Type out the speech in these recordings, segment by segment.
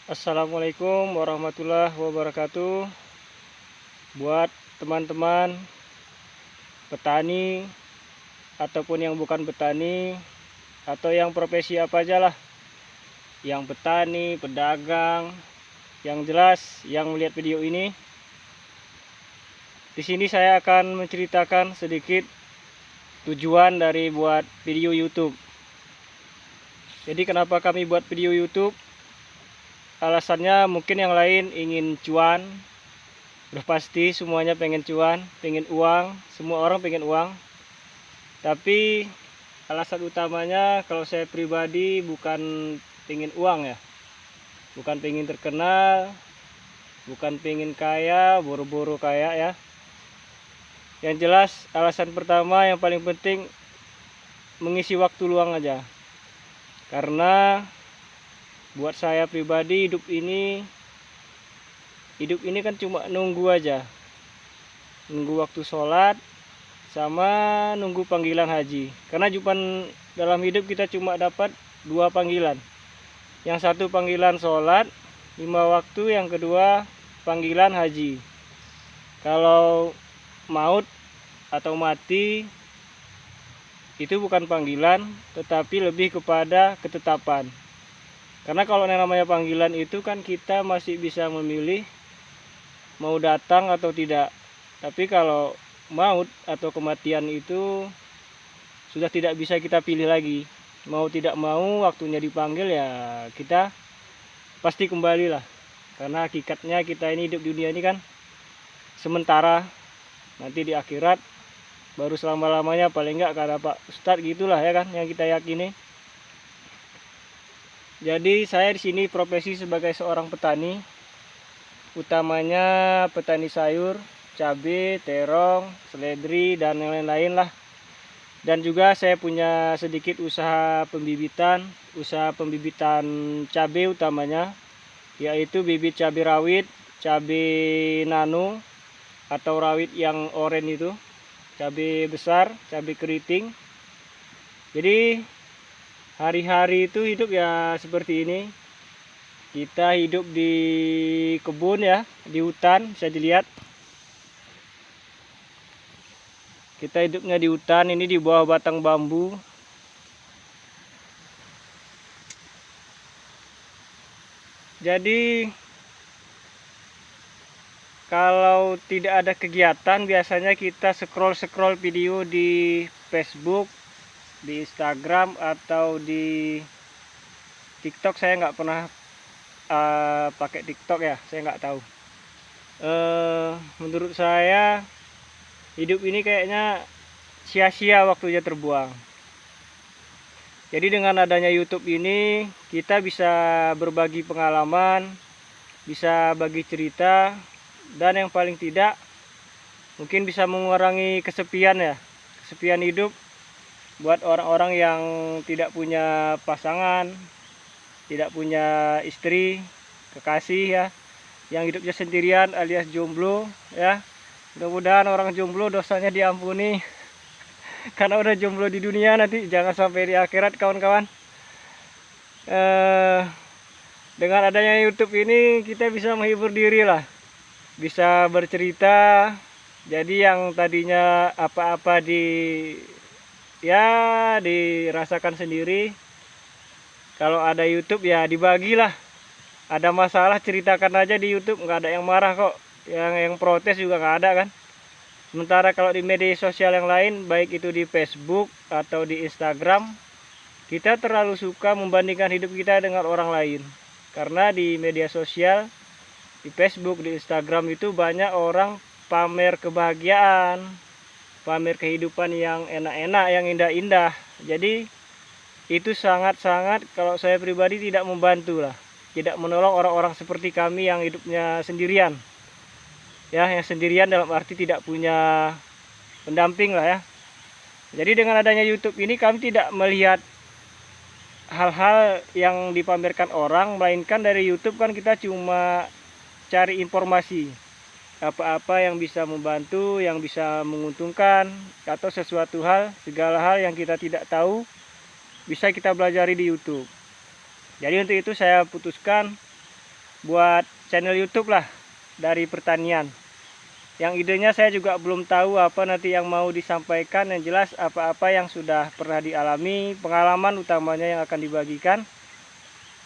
Assalamualaikum warahmatullahi wabarakatuh. Buat teman-teman petani ataupun yang bukan petani atau yang profesi apa aja lah, yang petani, pedagang, yang jelas yang melihat video ini. Di sini saya akan menceritakan sedikit tujuan dari buat video YouTube. Jadi kenapa kami buat video YouTube? Alasannya mungkin yang lain ingin cuan. Udah pasti semuanya pengen cuan, pengen uang, semua orang pengen uang. Tapi alasan utamanya kalau saya pribadi bukan pengen uang ya. Bukan pengen terkenal, bukan pengen kaya, boro-boro kaya ya. Yang jelas alasan pertama yang paling penting mengisi waktu luang aja. Karena buat saya pribadi hidup ini kan cuma nunggu aja. Nunggu waktu sholat sama nunggu panggilan haji. Karena dalam hidup kita cuma dapat dua panggilan. Yang satu panggilan sholat 5 waktu, yang kedua panggilan haji. Kalau maut atau mati itu bukan panggilan, tetapi lebih kepada ketetapan. Karena kalau yang namanya panggilan itu kan kita masih bisa memilih mau datang atau tidak. Tapi kalau maut atau kematian itu sudah tidak bisa kita pilih lagi. Mau tidak mau waktunya dipanggil ya kita pasti kembali lah. Karena hakikatnya kita ini hidup di dunia ini kan sementara. Nanti di akhirat baru selama-lamanya, paling enggak kata Pak Ustadz gitulah ya kan yang kita yakini. Jadi saya di sini profesi sebagai seorang petani, utamanya petani sayur, cabai, terong, seledri dan yang lain-lain lah. Dan juga saya punya sedikit usaha pembibitan cabai utamanya, yaitu bibit cabai rawit, cabai nano atau rawit yang oranye itu, cabai besar, cabai keriting. Jadi hari-hari itu hidup ya seperti ini. Kita hidup di kebun ya, di hutan bisa dilihat. Kita hidupnya di hutan, ini di bawah batang bambu. Jadi kalau tidak ada kegiatan biasanya kita scroll video di Facebook, di Instagram atau di TikTok. Saya nggak pernah pakai TikTok ya, saya nggak tahu. Menurut saya hidup ini kayaknya sia-sia, waktunya terbuang. Jadi dengan adanya YouTube ini kita bisa berbagi pengalaman, bisa bagi cerita, dan yang paling tidak mungkin bisa mengurangi kesepian ya, kesepian hidup buat orang-orang yang tidak punya pasangan, tidak punya istri, kekasih ya, yang hidupnya sendirian alias jomblo ya. Mudah-mudahan orang jomblo dosanya diampuni karena udah jomblo di dunia, nanti jangan sampai di akhirat kawan-kawan. Dengan adanya YouTube ini kita bisa menghibur diri lah, bisa bercerita. Jadi yang tadinya apa-apa dirasakan sendiri, kalau ada YouTube ya dibagilah. Ada masalah ceritakan aja di YouTube, nggak ada yang marah kok, yang protes juga nggak ada kan. Sementara kalau di media sosial yang lain, baik itu di Facebook atau di Instagram, kita terlalu suka membandingkan hidup kita dengan orang lain. Karena di media sosial, di Facebook, di Instagram itu banyak orang pamer kebahagiaan, pamer kehidupan yang enak-enak, yang indah-indah. Jadi itu sangat-sangat, kalau saya pribadi tidak membantu lah, tidak menolong orang-orang seperti kami yang hidupnya sendirian ya, yang sendirian dalam arti tidak punya pendamping lah ya. Jadi dengan adanya YouTube ini kami tidak melihat hal-hal yang dipamerkan orang, melainkan dari YouTube kan kita cuma cari informasi apa-apa yang bisa membantu, yang bisa menguntungkan, atau sesuatu hal, segala hal yang kita tidak tahu bisa kita pelajari di YouTube. Jadi untuk itu saya putuskan buat channel YouTube lah dari pertanian. Yang idenya saya juga belum tahu apa nanti yang mau disampaikan, yang jelas apa-apa yang sudah pernah dialami, pengalaman utamanya yang akan dibagikan.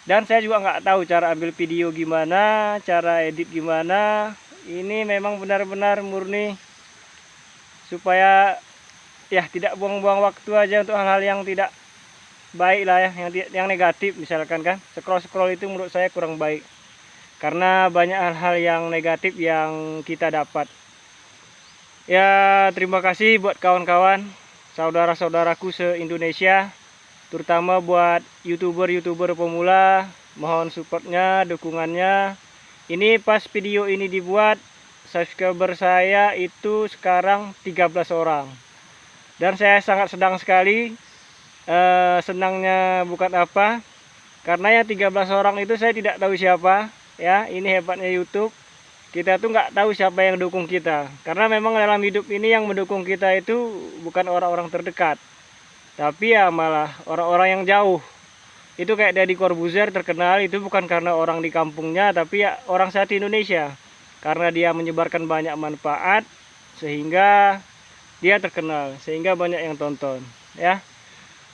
Dan saya juga nggak tahu cara ambil video gimana, cara edit gimana. Ini memang benar-benar murni supaya ya tidak buang-buang waktu aja untuk hal-hal yang tidak baik lah ya, yang negatif misalkan kan. Scroll-scroll itu menurut saya kurang baik. Karena banyak hal-hal yang negatif yang kita dapat. Ya, terima kasih buat kawan-kawan, saudara-saudaraku se-Indonesia, terutama buat YouTuber-YouTuber pemula. Mohon supportnya, dukungannya. Ini pas video ini dibuat, subscriber saya itu sekarang 13 orang. Dan saya sangat senang sekali. Senangnya bukan apa, karena yang 13 orang itu saya tidak tahu siapa. Ya, ini hebatnya YouTube. Kita tuh nggak tahu siapa yang dukung kita, karena memang dalam hidup ini yang mendukung kita itu bukan orang-orang terdekat, tapi ya malah orang-orang yang jauh. Itu kayak Deddy Corbuzier terkenal itu bukan karena orang di kampungnya, tapi ya orang satu Indonesia, karena dia menyebarkan banyak manfaat sehingga dia terkenal, sehingga banyak yang tonton ya.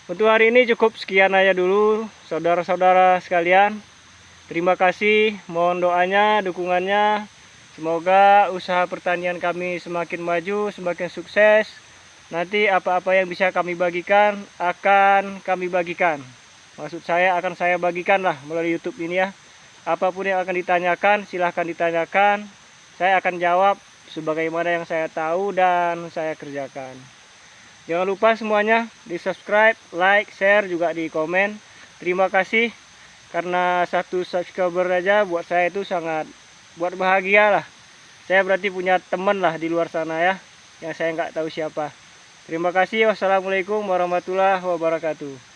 Untuk hari ini cukup sekian aja dulu, saudara-saudara sekalian. Terima kasih, mohon doanya, dukungannya. Semoga usaha pertanian kami semakin maju, semakin sukses. Nanti apa-apa yang bisa kami bagikan, akan kami bagikan. Maksud saya akan saya bagikan lah melalui YouTube ini ya. Apapun yang akan ditanyakan, silahkan ditanyakan. Saya akan jawab sebagaimana yang saya tahu dan saya kerjakan. Jangan lupa semuanya di subscribe, like, share, juga di komen. Terima kasih, karena satu subscriber aja buat saya itu sangat buat bahagia lah. Saya berarti punya teman lah di luar sana ya, yang saya nggak tahu siapa. Terima kasih. Wassalamualaikum warahmatullahi wabarakatuh.